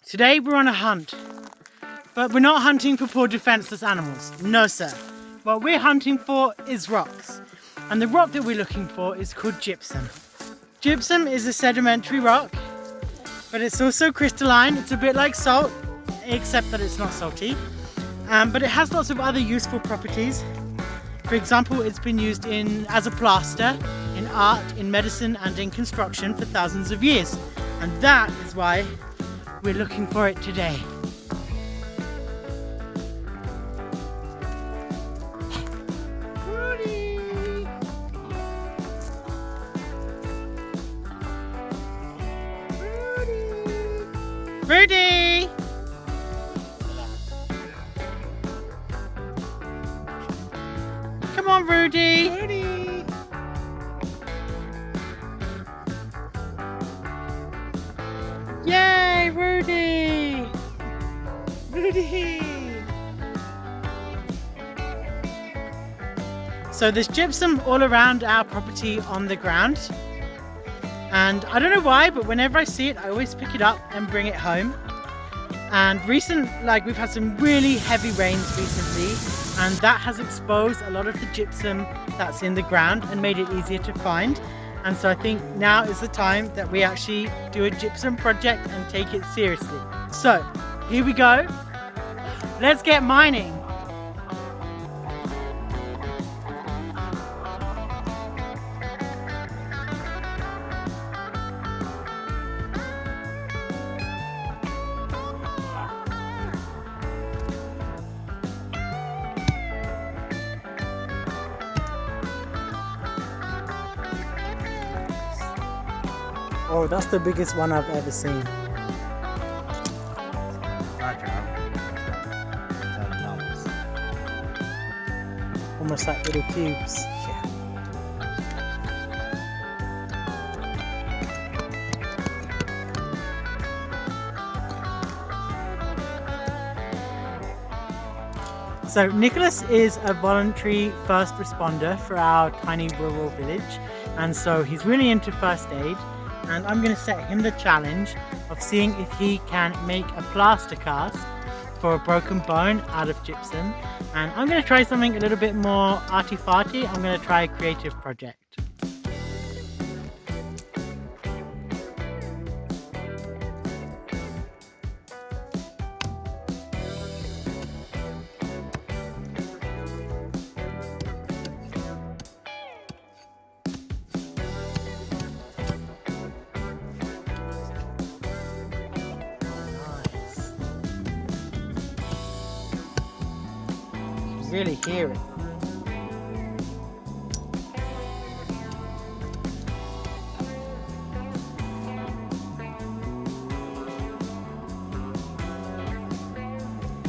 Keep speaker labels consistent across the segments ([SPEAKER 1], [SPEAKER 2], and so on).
[SPEAKER 1] Today we're on a hunt, but we're not hunting for poor defenseless animals. No sir. What we're hunting for is rocks. And the rock that we're looking for is called gypsum. Gypsum is a sedimentary rock, but it's also crystalline. It's a bit like salt, except that it's not salty. But it has lots of other useful properties. For example, it's been used as a plaster, in art, in medicine, and in construction for thousands of years. And that is why we're looking for it today. Rudy! Come on, Rudy! Rudy! Yay, Rudy! Rudy! So there's gypsum all around our property on the ground. And I don't know why, but whenever I see it, I always pick it up and bring it home. And we've had some really heavy rains recently, and that has exposed a lot of the gypsum that's in the ground and made it easier to find. And so I think now is the time that we actually do a gypsum project and take it seriously. So here we go. Let's get mining. Oh, that's the biggest one I've ever seen. Almost like little cubes. Yeah. So Nicholas is a voluntary first responder for our tiny rural village, and so he's really into first aid. And I'm going to set him the challenge of seeing if he can make a plaster cast for a broken bone out of gypsum. And I'm going to try something a little bit more arty-farty. I'm going to try a creative project. Really hear it.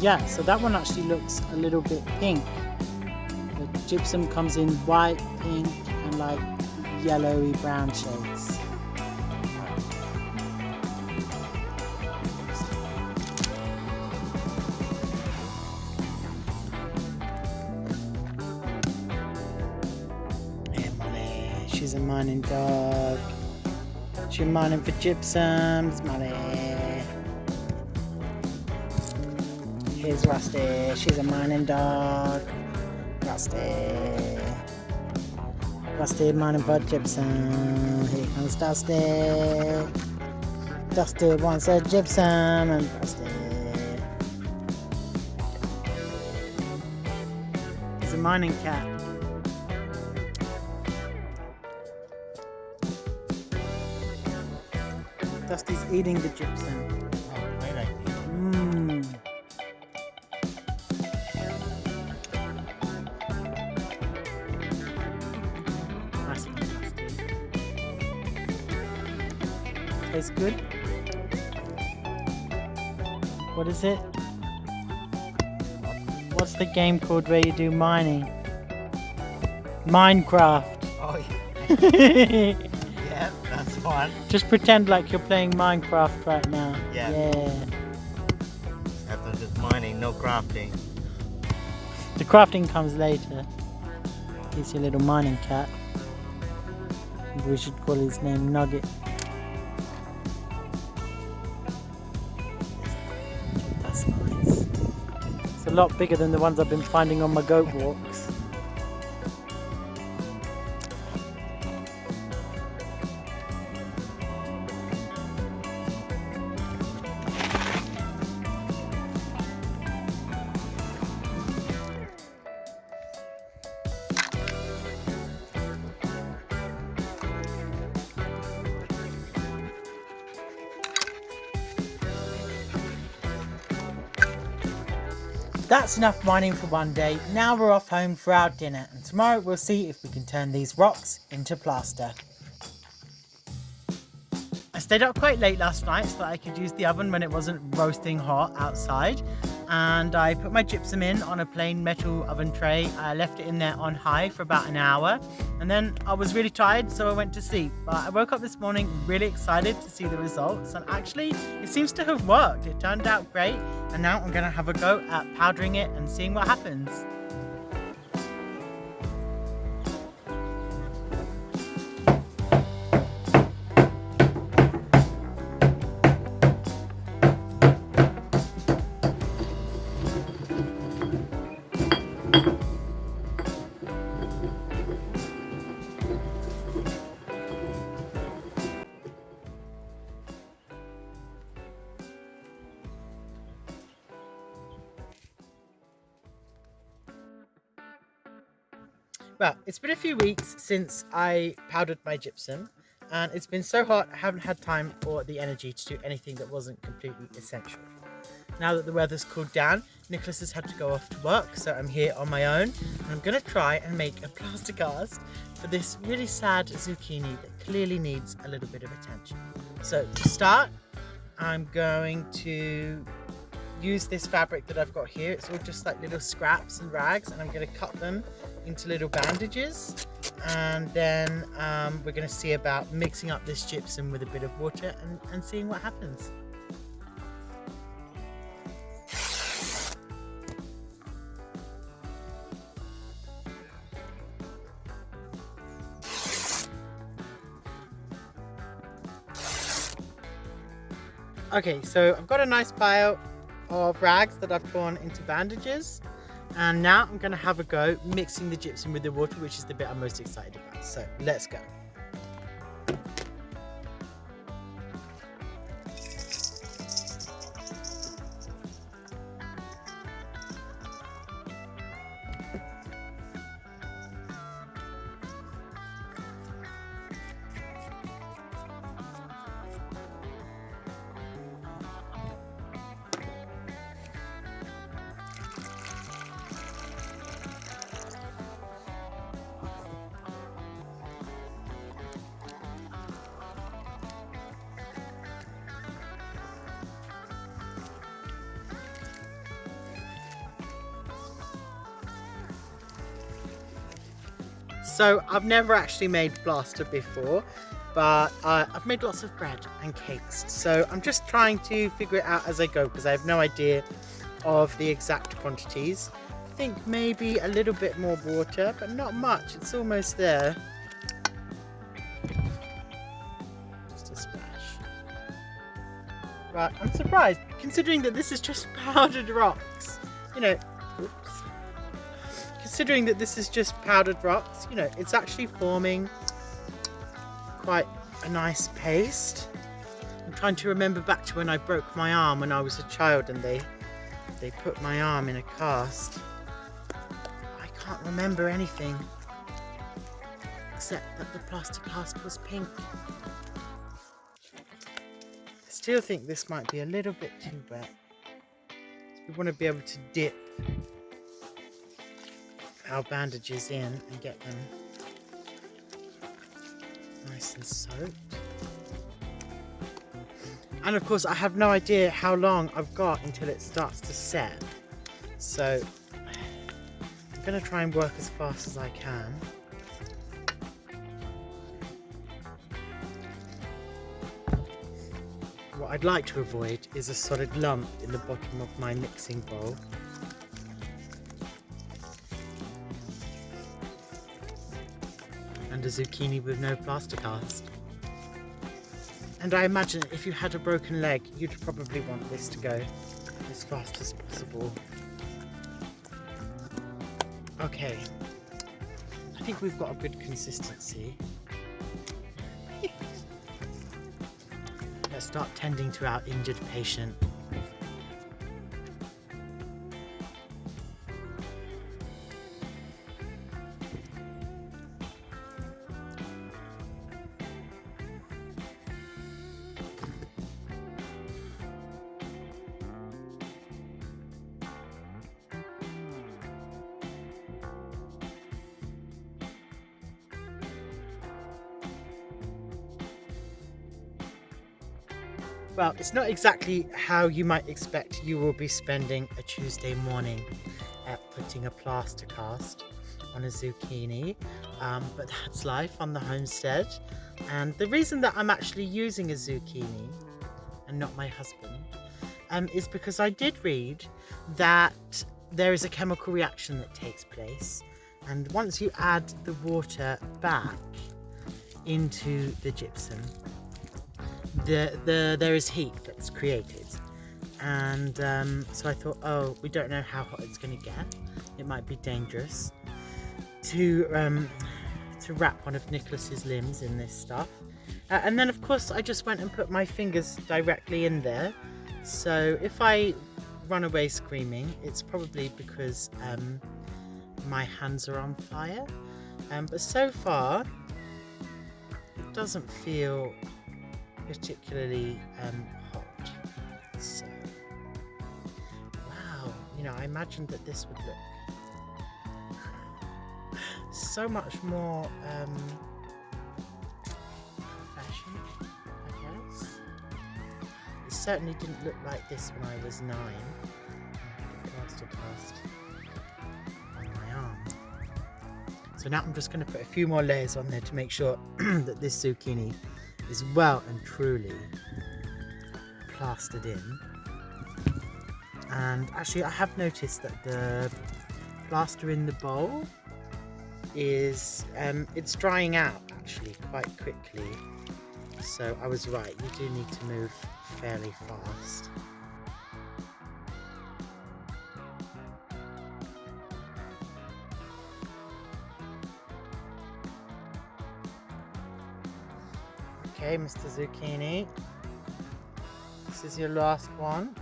[SPEAKER 1] Yeah, so that one actually looks a little bit pink. The gypsum comes in white, pink, and like yellowy brown shades. She's a mining dog. She's mining for gypsums, Molly. Here's Rusty. She's a mining dog. Rusty. Rusty mining for gypsum. Here comes Dusty. Dusty wants a gypsum and Dusty. He's a mining cat. Dusty's eating the gypsum.
[SPEAKER 2] Oh, great idea.
[SPEAKER 1] Nice one, Dusty. Tastes good? What is it? What's the game called where you do mining? Minecraft.
[SPEAKER 2] Oh, yeah. Yeah, that's one.
[SPEAKER 1] Just pretend like you're playing Minecraft right now.
[SPEAKER 2] Yeah. After just mining, no crafting.
[SPEAKER 1] The crafting comes later. He's your little mining cat. Maybe we should call his name Nugget. lot bigger than the ones I've been finding on my goat walks. That's enough mining for one day. Now we're off home for our dinner, and tomorrow we'll see if we can turn these rocks into plaster. I stayed up quite late last night so that I could use the oven when it wasn't roasting hot outside, and I put my gypsum in on a plain metal oven tray. I left it in there on high for about an hour, and then I was really tired, so I went to sleep. But I woke up this morning really excited to see the results, and actually it seems to have worked. It turned out great, and now I'm going to have a go at powdering it and seeing what happens. Well, it's been a few weeks since I powdered my gypsum, and it's been so hot I haven't had time or the energy to do anything that wasn't completely essential. Now that the weather's cooled down, Nicholas has had to go off to work, so I'm here on my own, and I'm going to try and make a plaster cast for this really sad zucchini that clearly needs a little bit of attention. So to start, I'm going to use this fabric that I've got here. It's all just like little scraps and rags, and I'm going to cut them into little bandages, and then we're going to see about mixing up this gypsum with a bit of water and seeing what happens. Okay, so I've got a nice pile of rags that I've torn into bandages, and now I'm going to have a go mixing the gypsum with the water, which is the bit I'm most excited about. So let's go. So I've never actually made plaster before, but I've made lots of bread and cakes. So I'm just trying to figure it out as I go, because I have no idea of the exact quantities. I think maybe a little bit more water, but not much. It's almost there. Just a splash. But I'm surprised, considering that this is just powdered rocks. You know, oops. Considering that this is just powdered rocks, you know, it's actually forming quite a nice paste. I'm trying to remember back to when I broke my arm when I was a child, and they put my arm in a cast. I can't remember anything except that the plaster cast was pink. I still think this might be a little bit too wet. We want to be able to dip our bandages in and get them nice and soaked. And of course I have no idea how long I've got until it starts to set, so I'm going to try and work as fast as I can. What I'd like to avoid is a solid lump in the bottom of my mixing bowl. And a zucchini with no plaster cast. And I imagine if you had a broken leg, you'd probably want this to go as fast as possible. Okay, I think we've got a good consistency. Let's start tending to our injured patient. Well, it's not exactly how you might expect you will be spending a Tuesday morning at putting a plaster cast on a zucchini, but that's life on the homestead. And the reason that I'm actually using a zucchini and not my husband is because I did read that there is a chemical reaction that takes place, and once you add the water back into the gypsum, there is heat that's created, and so I thought, oh, we don't know how hot it's going to get. It might be dangerous to wrap one of Nicholas's limbs in this stuff. And then of course I just went and put my fingers directly in there. So if I run away screaming, it's probably because my hands are on fire. But so far it doesn't feel particularly hot. So wow, you know, I imagined that this would look so much more professional, I guess. It certainly didn't look like this when I was 9. I had a plaster cast on my arm. So now I'm just going to put a few more layers on there to make sure that this zucchini is well and truly plastered in. And actually I have noticed that the plaster in the bowl is it's drying out actually quite quickly, so I was right, you do need to move fairly fast. Okay, Mr. Zucchini, this is your last one.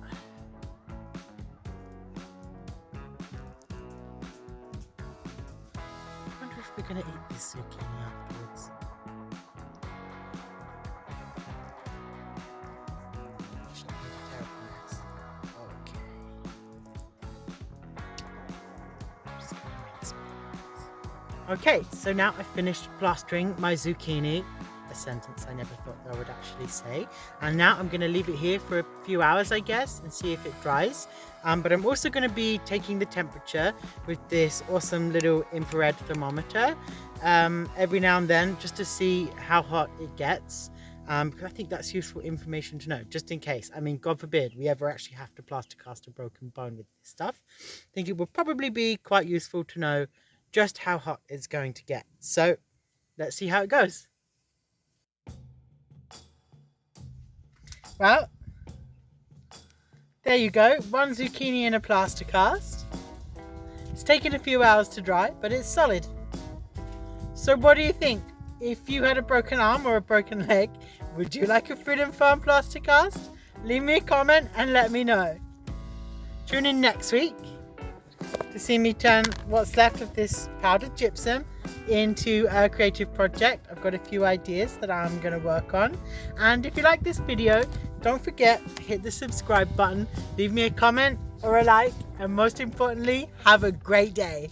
[SPEAKER 1] I wonder if we're going to eat this zucchini afterwards. Actually, I made a terrible mess. Okay. I'm just gonna rinse my hands. Okay, so now I've finished plastering my zucchini. A sentence I never thought I would actually say. And now I'm going to leave it here for a few hours, I guess, and see if it dries. But I'm also going to be taking the temperature with this awesome little infrared thermometer every now and then, just to see how hot it gets. Because I think that's useful information to know, just in case. I mean, God forbid we ever actually have to plaster cast a broken bone with this stuff. I think it will probably be quite useful to know just how hot it's going to get. So let's see how it goes. Well, there you go, one zucchini in a plaster cast. It's taken a few hours to dry, but it's solid. So what do you think? If you had a broken arm or a broken leg, would you like a Freedom Farm plaster cast? Leave me a comment and let me know. Tune in next week to see me turn what's left of this powdered gypsum into a creative project. I've got a few ideas that I'm going to work on. And if you like this video, don't forget to hit the subscribe button, leave me a comment or a like, and most importantly, have a great day.